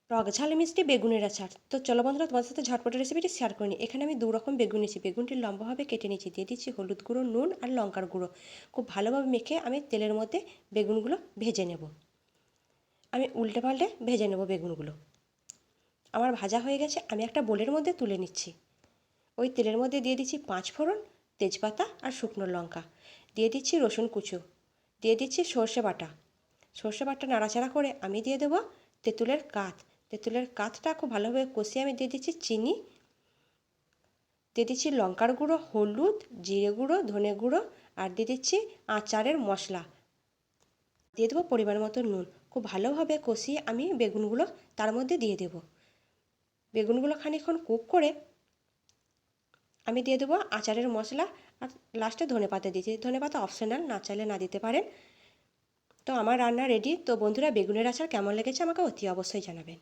টক ঝাল মিষ্টি বেগুনের আচার। তো চলো বন্ধুরা, তোমাদের সাথে ঝটপট রেসিপিটি শেয়ার করে নিই। এখানে আমি দু রকম বেগুন নিয়েছি, বেগুনটি লম্বাভাবে কেটে নিয়েছি, দিয়ে দিচ্ছি হলুদ গুঁড়ো, নুন আর লঙ্কার গুঁড়ো। খুব ভালোভাবে মেখে আমি তেলের মধ্যে বেগুনগুলো ভেজে নেব। আমি উল্টে পাল্টে ভেজে নেব বেগুনগুলো। আমার ভাজা হয়ে গেছে, আমি একটা বোলের মধ্যে তুলে নিচ্ছি। ওই তেলের মধ্যে দিয়ে দিচ্ছি 5 ফোড়ন, তেজপাতা আর শুকনো লঙ্কা, দিয়ে দিচ্ছি রসুন কুচো, দিয়ে দিচ্ছি সর্ষে বাটা। সর্ষে বাটা নাড়াচাড়া করে আমি দিয়ে দেবো তেঁতুলের কাঠ। তেঁতুলের কাঠটা খুব ভালোভাবে কষিয়ে আমি দিয়ে দিচ্ছি চিনি, দিয়ে দিচ্ছি লঙ্কার গুঁড়ো, হলুদ, জিরে গুঁড়ো, ধনে গুঁড়ো আর দিয়ে দিচ্ছি আচারের মশলা, দিয়ে দেবো পরিমাণ মতো নুন। খুব ভালোভাবে কষিয়ে আমি বেগুনগুলো তার মধ্যে দিয়ে দেব। বেগুনগুলো খানিকক্ষণ কুক করে আমি দিয়ে দেবো আচারের মশলা আর লাস্টে ধনেপাতা দিয়েছি। ধনেপাতা অপশনাল, না চাইলে না দিতে পারেন। তো আমার রান্না রেডি। তো বন্ধুরা, বেগুনের আচার কেমন লেগেছে আমাকে অতি অবশ্যই জানাবেন।